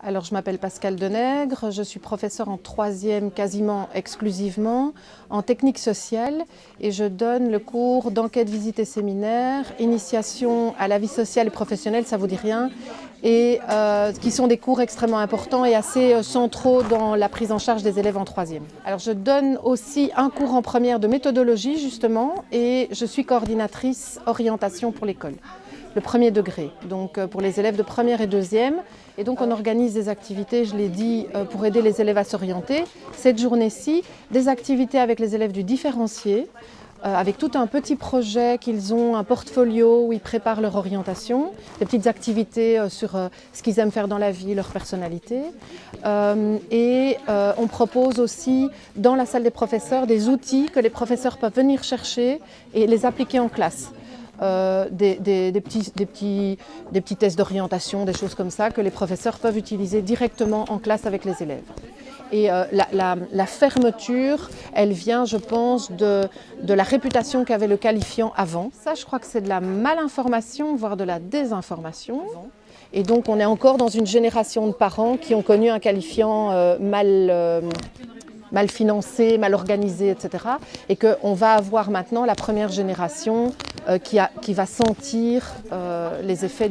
Alors, je m'appelle Pascale Denègre, je suis professeure en troisième quasiment exclusivement en technique sociale et je donne le cours d'enquête, visite et séminaire, initiation à la vie sociale et professionnelle, ça vous dit rien, et qui sont des cours extrêmement importants et assez centraux dans la prise en charge des élèves en troisième. Alors, je donne aussi un cours en première de méthodologie justement et je suis coordinatrice orientation pour l'école. Le premier degré, donc pour les élèves de première et deuxième. Et donc on organise des activités, je l'ai dit, pour aider les élèves à s'orienter. Cette journée-ci, des activités avec les élèves du différencié, avec tout un petit projet qu'ils ont, un portfolio où ils préparent leur orientation, des petites activités sur ce qu'ils aiment faire dans la vie, leur personnalité. On propose aussi dans la salle des professeurs des outils que les professeurs peuvent venir chercher et les appliquer en classe. Des petits tests d'orientation, des choses comme ça que les professeurs peuvent utiliser directement en classe avec les élèves. Et la fermeture, elle vient, je pense, de la réputation qu'avait le qualifiant avant. Ça, je crois que c'est de la malinformation, voire de la désinformation. Et donc, on est encore dans une génération de parents qui ont connu un qualifiant mal financé, mal organisé, etc. Et qu'on va avoir maintenant la première génération qui va sentir les effets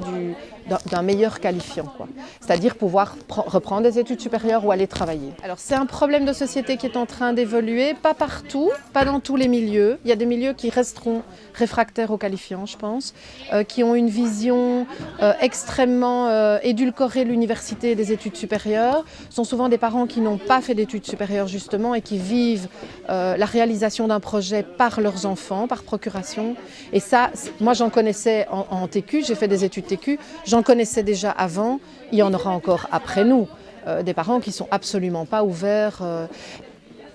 d'un meilleur qualifiant, c'est-à-dire pouvoir reprendre des études supérieures ou aller travailler. Alors c'est un problème de société qui est en train d'évoluer, pas partout, pas dans tous les milieux. Il y a des milieux qui resteront réfractaires aux qualifiants, je pense, qui ont une vision extrêmement édulcorée de l'université et des études supérieures. Ce sont souvent des parents qui n'ont pas fait d'études supérieures justement et qui vivent la réalisation d'un projet par leurs enfants, par procuration. Et ça, moi j'en connaissais en TQ, j'ai fait des études TQ, j'en connaissais déjà avant, il y en aura encore après nous, des parents qui ne sont absolument pas ouverts.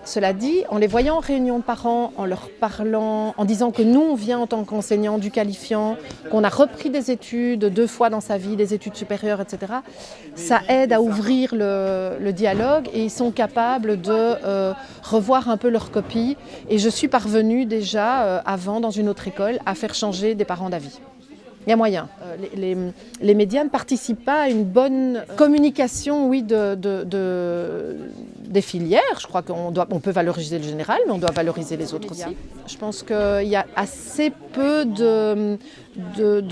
Cela dit, en les voyant en réunion de parents, en leur parlant, en disant que nous, on vient en tant qu'enseignants du qualifiant, qu'on a repris des études 2 fois dans sa vie, des études supérieures, etc., ça aide à ouvrir le dialogue et ils sont capables de revoir un peu leur copie. Et je suis parvenue déjà, avant, dans une autre école, à faire changer des parents d'avis. Il y a moyen. Les médias ne participent pas à une bonne communication, oui, des filières. Je crois qu'on peut valoriser le général, mais on doit valoriser les autres aussi. Je pense qu'il y a assez peu de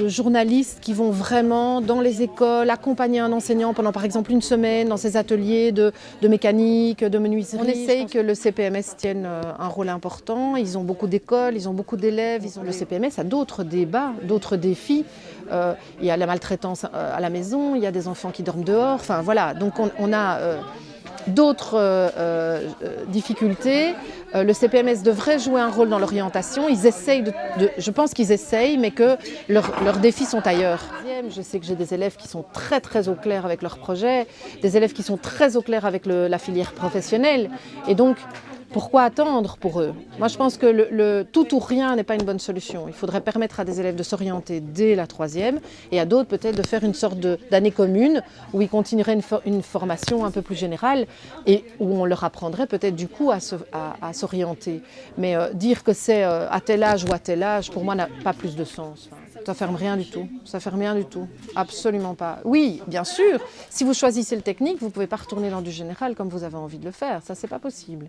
journalistes qui vont vraiment dans les écoles accompagner un enseignant pendant par exemple une semaine dans ses ateliers de mécanique, de menuiserie. On essaye que le CPMS tienne un rôle important. Ils ont beaucoup d'écoles, ils ont beaucoup d'élèves. Le CPMS a d'autres débats, d'autres défis. Il y a la maltraitance à la maison, il y a des enfants qui dorment dehors. Enfin voilà, donc on a d'autres difficultés. Le CPMS devrait jouer un rôle dans l'orientation. Ils essayent je pense qu'ils essayent, mais que leurs défis sont ailleurs. Je sais que j'ai des élèves qui sont très très au clair avec leur projet, des élèves qui sont très au clair avec la filière professionnelle. Et donc, pourquoi attendre pour eux? Moi, je pense que le tout ou rien n'est pas une bonne solution. Il faudrait permettre à des élèves de s'orienter dès la troisième et à d'autres peut-être de faire une sorte d'année commune où ils continueraient une formation un peu plus générale et où on leur apprendrait peut-être du coup à s'orienter. Mais dire que c'est à tel âge ou à tel âge, pour moi, n'a pas plus de sens. Ça ne ferme rien du tout. Ça ne ferme rien du tout. Absolument pas. Oui, bien sûr, si vous choisissez le technique, vous ne pouvez pas retourner dans du général comme vous avez envie de le faire. Ça, c'est pas possible.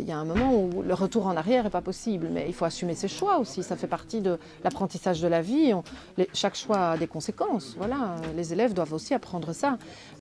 Il y a un moment où le retour en arrière n'est pas possible, mais il faut assumer ses choix aussi. Ça fait partie de l'apprentissage de la vie. Chaque choix a des conséquences. Voilà, les élèves doivent aussi apprendre ça.